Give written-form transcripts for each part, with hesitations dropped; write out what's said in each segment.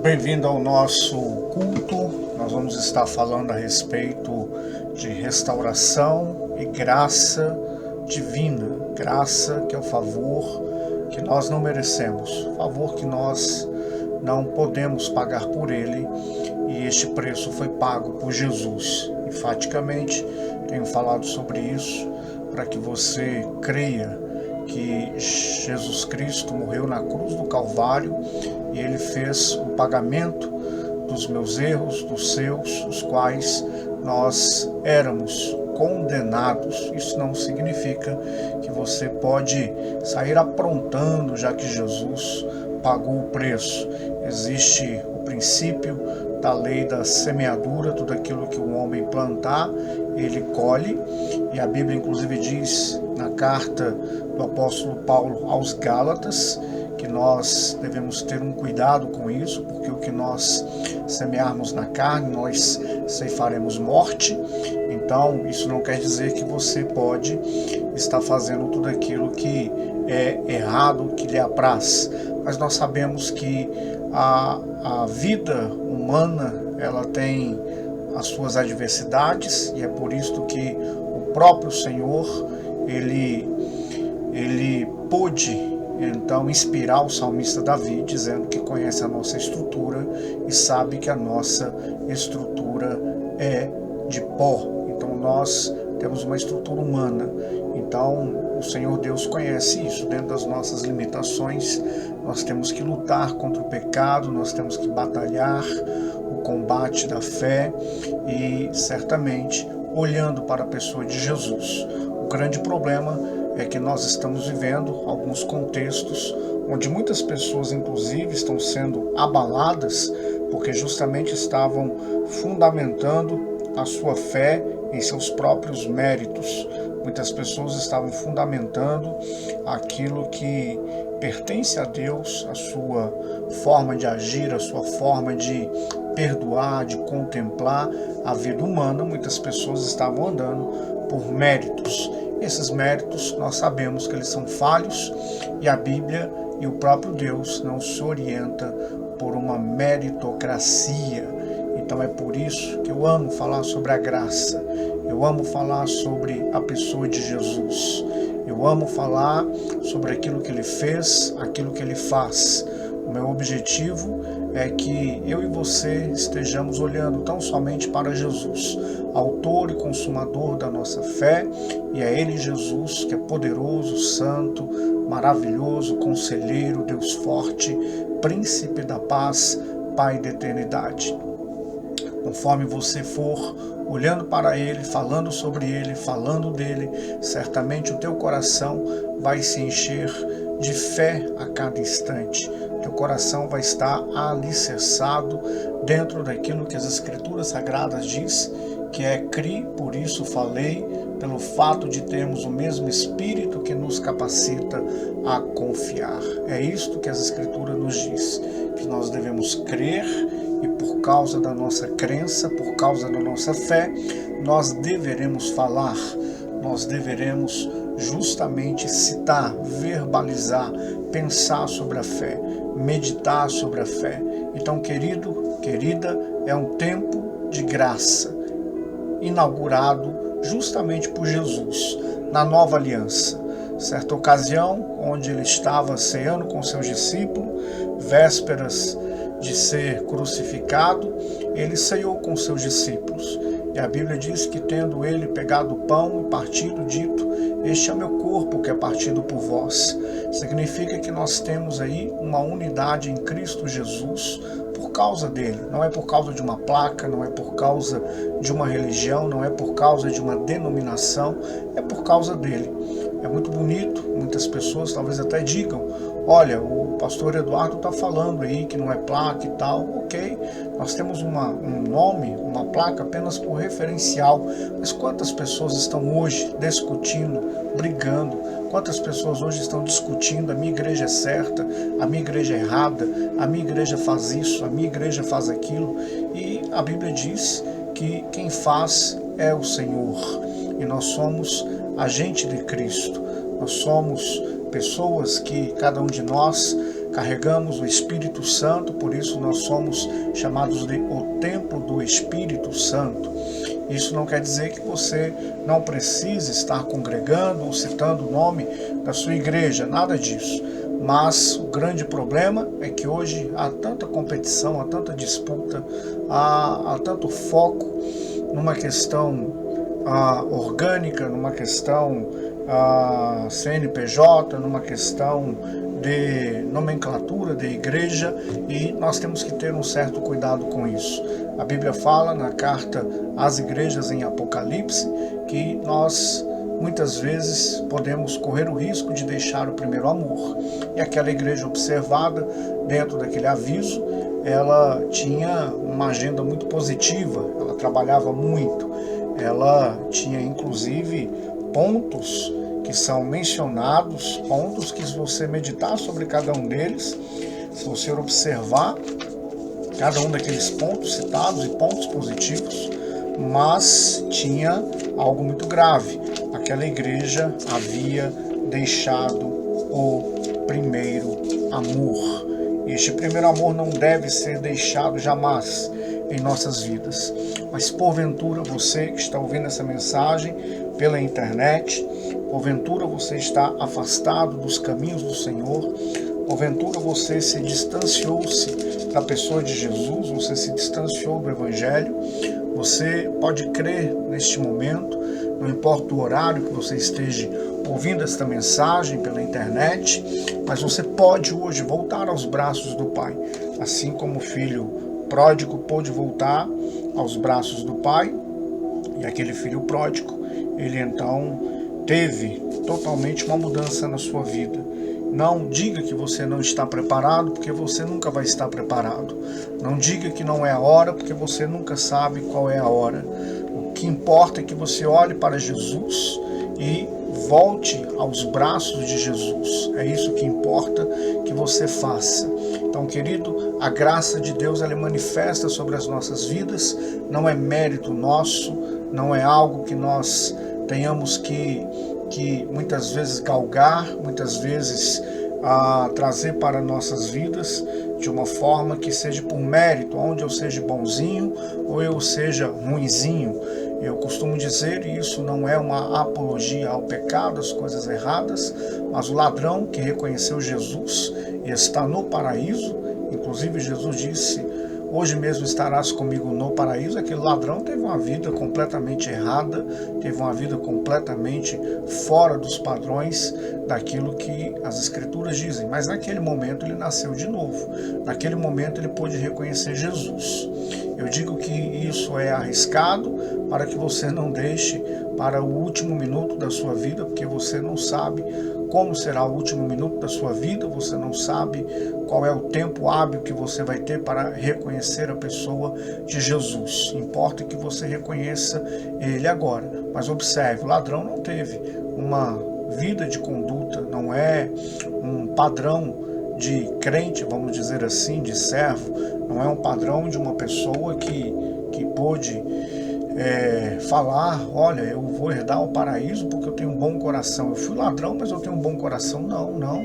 Bem-vindo ao nosso culto. Nós vamos estar falando a respeito de restauração e graça divina. Graça que é o favor que nós não merecemos, favor que nós não podemos pagar por ele, e este preço foi pago por Jesus. Enfaticamente, tenho falado sobre isso para que você creia que Jesus Cristo morreu na cruz do Calvário e ele fez o pagamento dos meus erros, dos seus, os quais nós éramos condenados. Isso não significa que você pode sair aprontando, já que Jesus pagou o preço. Existe o princípio da lei da semeadura, tudo aquilo que o homem plantar, ele colhe, e a Bíblia inclusive diz na carta do apóstolo Paulo aos Gálatas que nós devemos ter um cuidado com isso, porque o que nós semearmos na carne, nós ceifaremos morte. Então, isso não quer dizer que você pode estar fazendo tudo aquilo que é errado, que lhe apraz. Mas nós sabemos que a vida humana, ela tem as suas adversidades, e é por isso que o próprio Senhor, ele pôde então inspirar o salmista Davi, dizendo que conhece a nossa estrutura e sabe que a nossa estrutura é de pó. Então nós temos uma estrutura humana. Então o Senhor Deus conhece isso. Dentro das nossas limitações, nós temos que lutar contra o pecado, nós temos que batalhar o combate da fé, e certamente olhando para a pessoa de Jesus. O grande problema é que nós estamos vivendo alguns contextos onde muitas pessoas, inclusive, estão sendo abaladas porque justamente estavam fundamentando a sua fé em seus próprios méritos. Muitas pessoas estavam fundamentando aquilo que pertence a Deus, a sua forma de agir, a sua forma de perdoar, de contemplar a vida humana. Muitas pessoas estavam andando por méritos. Esses méritos, nós sabemos que eles são falhos, e a Bíblia e o próprio Deus não se orienta por uma meritocracia. Então é por isso que eu amo falar sobre a graça, eu amo falar sobre a pessoa de Jesus, eu amo falar sobre aquilo que ele fez, aquilo que ele faz. O meu objetivo é que eu e você estejamos olhando tão somente para Jesus, autor e consumador da nossa fé, e é ele, Jesus, que é poderoso, santo, maravilhoso, conselheiro, Deus forte, príncipe da paz, Pai da eternidade. Conforme você for olhando para ele, falando sobre ele, falando dele, certamente o teu coração vai se encher de fé a cada instante. Teu coração vai estar alicerçado dentro daquilo que as Escrituras Sagradas diz, que é cri, por isso falei, pelo fato de termos o mesmo Espírito que nos capacita a confiar. É isto que as Escrituras nos diz, que nós devemos crer, e por causa da nossa crença, por causa da nossa fé, nós deveremos falar, nós deveremos justamente citar, verbalizar, pensar sobre a fé, meditar sobre a fé. Então, querido, querida, é um tempo de graça, inaugurado justamente por Jesus, na nova aliança. Certa ocasião, onde ele estava ceando com seus discípulos, vésperas de ser crucificado, ele ceiou com seus discípulos. E a Bíblia diz que, tendo ele pegado o pão e partido, dito: este é o meu corpo que é partido por vós. Significa que nós temos aí uma unidade em Cristo Jesus por causa dele. Não é por causa de uma placa, não é por causa de uma religião, não é por causa de uma denominação, é por causa dele. É muito bonito, muitas pessoas talvez até digam: olha, o pastor Eduardo está falando aí que não é placa e tal. Ok, nós temos um nome, uma placa apenas por referencial, mas quantas pessoas estão hoje discutindo, brigando? Quantas pessoas hoje estão discutindo: a minha igreja é certa, a minha igreja é errada, a minha igreja faz isso, a minha igreja faz aquilo? E a Bíblia diz que quem faz é o Senhor, e nós somos agente de Cristo. Nós somos pessoas que, cada um de nós, carregamos o Espírito Santo, por isso nós somos chamados de o templo do Espírito Santo. Isso não quer dizer que você não precise estar congregando ou citando o nome da sua igreja, nada disso. Mas o grande problema é que hoje há tanta competição, há tanta disputa, há tanto foco numa questão orgânica, numa questão CNPJ, numa questão de nomenclatura de igreja, e nós temos que ter um certo cuidado com isso. A Bíblia fala na carta às igrejas em Apocalipse que nós muitas vezes podemos correr o risco de deixar o primeiro amor. E aquela igreja observada dentro daquele aviso, ela tinha uma agenda muito positiva, ela trabalhava muito, ela tinha inclusive pontos que são mencionados, pontos que, se você meditar sobre cada um deles, se você observar cada um daqueles pontos citados e pontos positivos, mas tinha algo muito grave. Aquela igreja havia deixado o primeiro amor. Este primeiro amor não deve ser deixado jamais em nossas vidas. Mas porventura você que está ouvindo essa mensagem pela internet, porventura você está afastado dos caminhos do Senhor, porventura você se distanciou-se da pessoa de Jesus, você se distanciou do Evangelho, você pode crer neste momento, não importa o horário que você esteja ouvindo esta mensagem pela internet, mas você pode hoje voltar aos braços do Pai, assim como o filho pródigo pôde voltar aos braços do Pai, e aquele filho pródigo, ele então teve totalmente uma mudança na sua vida. Não diga que você não está preparado, porque você nunca vai estar preparado. Não diga que não é a hora, porque você nunca sabe qual é a hora. O que importa é que você olhe para Jesus e volte aos braços de Jesus. É isso que importa que você faça. Então, querido, a graça de Deus ela é manifesta sobre as nossas vidas, não é mérito nosso, não é algo que nós tenhamos que muitas vezes galgar, muitas vezes trazer para nossas vidas de uma forma que seja por mérito, onde eu seja bonzinho ou eu seja ruinzinho. Eu costumo dizer, e isso não é uma apologia ao pecado, às coisas erradas, mas o ladrão que reconheceu Jesus e está no paraíso, inclusive Jesus disse: hoje mesmo estarás comigo no paraíso. Aquele ladrão teve uma vida completamente errada, teve uma vida completamente fora dos padrões daquilo que as Escrituras dizem. Mas naquele momento ele nasceu de novo. Naquele momento ele pôde reconhecer Jesus. Eu digo que isso é arriscado para que você não deixe para o último minuto da sua vida, porque você não sabe como será o último minuto da sua vida, você não sabe qual é o tempo hábil que você vai ter para reconhecer a pessoa de Jesus. Importa que você reconheça ele agora. Mas observe, o ladrão não teve uma vida de conduta, não é um padrão de crente, vamos dizer assim, de servo, não é um padrão de uma pessoa que pôde falar: olha, eu vou herdar o paraíso porque eu tenho um bom coração. Eu fui ladrão, mas eu tenho um bom coração. Não.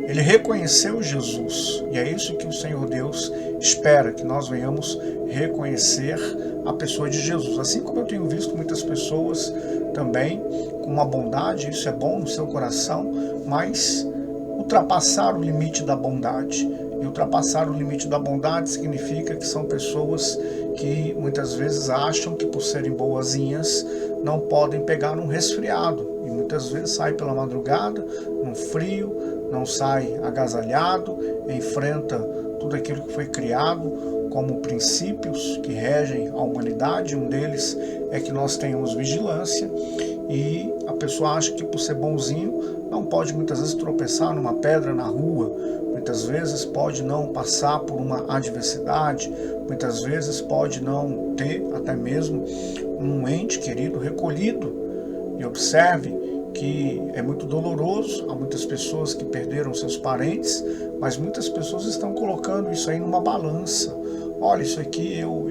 Ele reconheceu Jesus. E é isso que o Senhor Deus espera, que nós venhamos reconhecer a pessoa de Jesus. Assim como eu tenho visto muitas pessoas também com uma bondade, isso é bom no seu coração, mas ultrapassar o limite da bondade. E ultrapassar o limite da bondade significa que são pessoas que muitas vezes acham que, por serem boazinhas, não podem pegar um resfriado. E muitas vezes sai pela madrugada, num frio, não sai agasalhado, enfrenta tudo aquilo que foi criado como princípios que regem a humanidade. Um deles é que nós tenhamos vigilância, e a pessoa acha que, por ser bonzinho, não pode muitas vezes tropeçar numa pedra na rua, muitas vezes pode não passar por uma adversidade, muitas vezes pode não ter até mesmo um ente querido recolhido. E observe que é muito doloroso, há muitas pessoas que perderam seus parentes, mas muitas pessoas estão colocando isso aí numa balança. Olha, isso aqui eu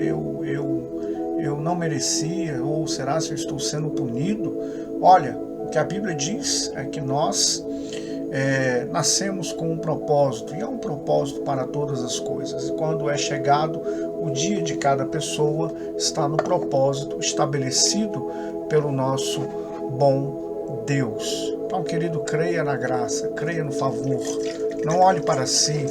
não merecia, ou será se eu estou sendo punido? Olha, o que a Bíblia diz é que nós nascemos com um propósito, e há um propósito para todas as coisas. E quando é chegado o dia de cada pessoa, está no propósito estabelecido pelo nosso bom Deus. Então, querido, creia na graça, creia no favor, não olhe para si,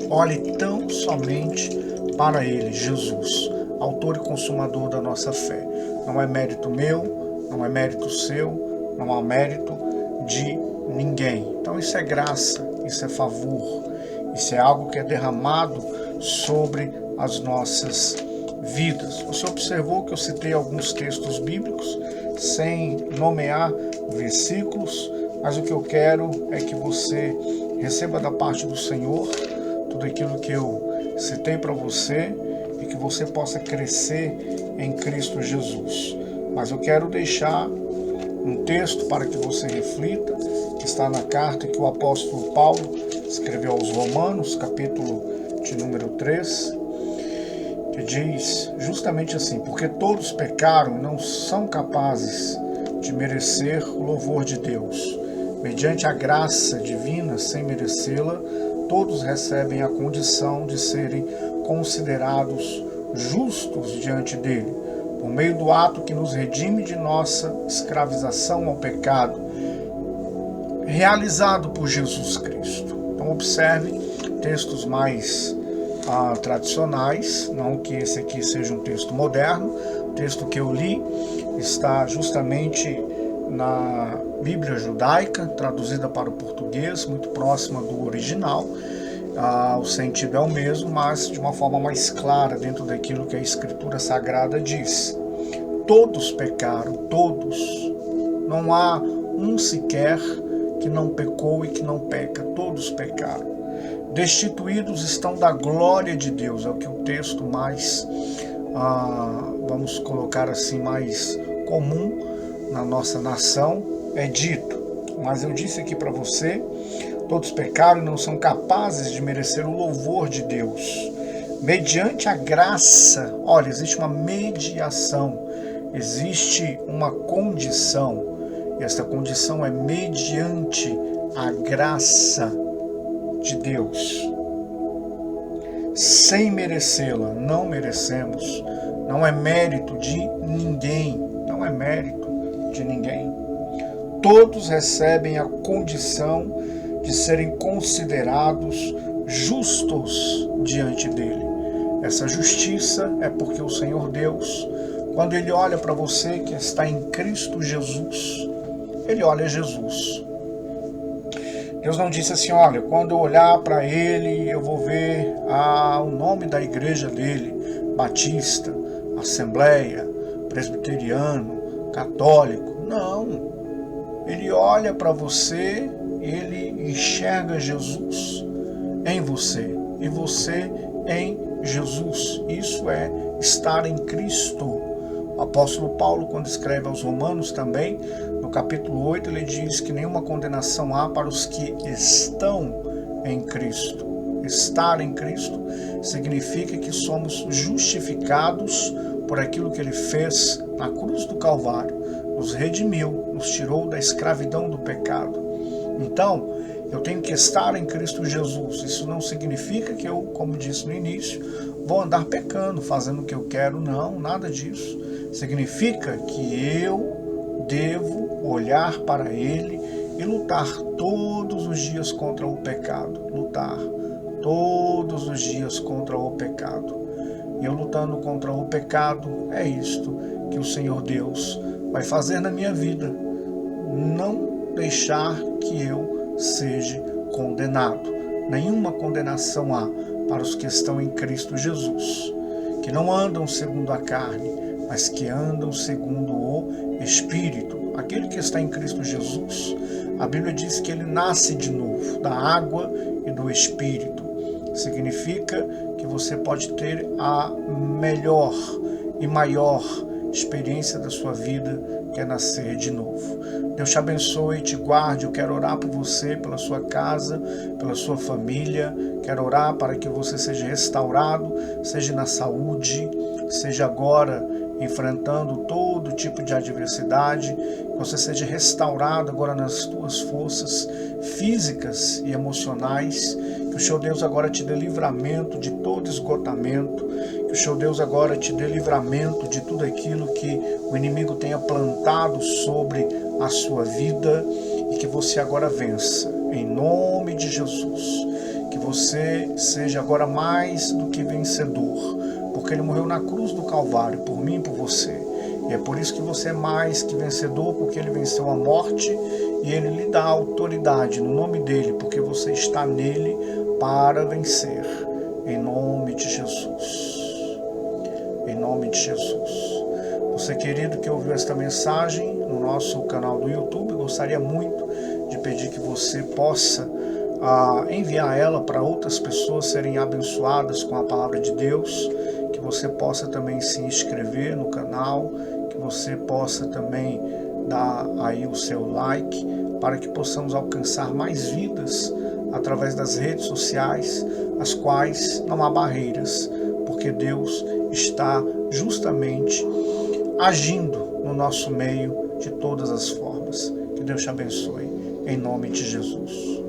olhe tão somente para Ele, Jesus, autor e consumador da nossa fé. Não é mérito meu, não é mérito seu, não há mérito de ninguém. Então isso é graça, isso é favor, isso é algo que é derramado sobre as nossas vidas. Você observou que eu citei alguns textos bíblicos sem nomear versículos, mas o que eu quero é que você receba da parte do Senhor tudo aquilo que eu citei para você e que você possa crescer em Cristo Jesus. Mas eu quero deixar um texto para que você reflita, que está na carta que o apóstolo Paulo escreveu aos Romanos, capítulo de número 3, que diz justamente assim: porque todos pecaram e não são capazes de merecer o louvor de Deus. Mediante a graça divina, sem merecê-la, todos recebem a condição de serem considerados justos diante dele, por meio do ato que nos redime de nossa escravização ao pecado, realizado por Jesus Cristo. Então observe textos mais tradicionais, não que esse aqui seja um texto moderno. O texto que eu li está justamente na Bíblia judaica, traduzida para o português, muito próxima do original. O sentido é o mesmo, mas de uma forma mais clara dentro daquilo que a Escritura Sagrada diz. Todos pecaram, todos. Não há um sequer que não pecou e que não peca. Todos pecaram. Destituídos estão da glória de Deus. É o que o texto mais, vamos colocar assim, mais comum na nossa nação é dito. Mas eu disse aqui para você: todos pecaram e não são capazes de merecer o louvor de Deus. Mediante a graça, olha, existe uma mediação, existe uma condição, e essa condição é mediante a graça de Deus. Sem merecê-la, não merecemos, não é mérito de ninguém, não é mérito de ninguém. Todos recebem a condição de serem considerados justos diante dele. Essa justiça é porque o Senhor Deus, quando Ele olha para você que está em Cristo Jesus, Ele olha Jesus. Deus não disse assim: olha, quando eu olhar para Ele, eu vou ver o nome da igreja dele, Batista, Assembleia, Presbiteriano, Católico. Não. Ele olha para você, Ele enxerga Jesus em você e você em Jesus. Isso é estar em Cristo. O apóstolo Paulo, quando escreve aos Romanos também, no capítulo 8, ele diz que nenhuma condenação há para os que estão em Cristo. Estar em Cristo significa que somos justificados por aquilo que Ele fez na cruz do Calvário. Nos redimiu, nos tirou da escravidão do pecado. Então, eu tenho que estar em Cristo Jesus. Isso não significa que eu, como disse no início, vou andar pecando, fazendo o que eu quero. Não, nada disso. Significa que eu devo olhar para Ele e lutar todos os dias contra o pecado. Lutar todos os dias contra o pecado. E eu lutando contra o pecado, é isto que o Senhor Deus vai fazer na minha vida. Não deixar que eu seja condenado. Nenhuma condenação há para os que estão em Cristo Jesus, que não andam segundo a carne, mas que andam segundo o Espírito. Aquele que está em Cristo Jesus, a Bíblia diz que ele nasce de novo, da água e do Espírito. Significa que você pode ter a melhor e maior experiência da sua vida, que é nascer de novo. Deus te abençoe e te guarde. Eu quero orar por você, pela sua casa, pela sua família. Quero orar para que você seja restaurado, seja na saúde, seja agora enfrentando todo tipo de adversidade, que você seja restaurado agora nas tuas forças físicas e emocionais, que o Senhor Deus agora te dê livramento de todo esgotamento, que o Senhor Deus agora te dê livramento de tudo aquilo que o inimigo tenha plantado sobre a sua vida e que você agora vença, em nome de Jesus. Que você seja agora mais do que vencedor, porque Ele morreu na cruz do Calvário, por mim e por você. E é por isso que você é mais que vencedor, porque Ele venceu a morte e Ele lhe dá autoridade no nome dEle, porque você está nele para vencer. Em nome de Jesus. Em nome de Jesus. Você, querido, que ouviu esta mensagem no nosso canal do YouTube, gostaria muito de pedir que você possa enviar ela para outras pessoas serem abençoadas com a palavra de Deus, que você possa também se inscrever no canal, que você possa também dar aí o seu like, para que possamos alcançar mais vidas através das redes sociais, as quais não há barreiras, porque Deus está justamente agindo no nosso meio de todas as formas. Que Deus te abençoe, em nome de Jesus.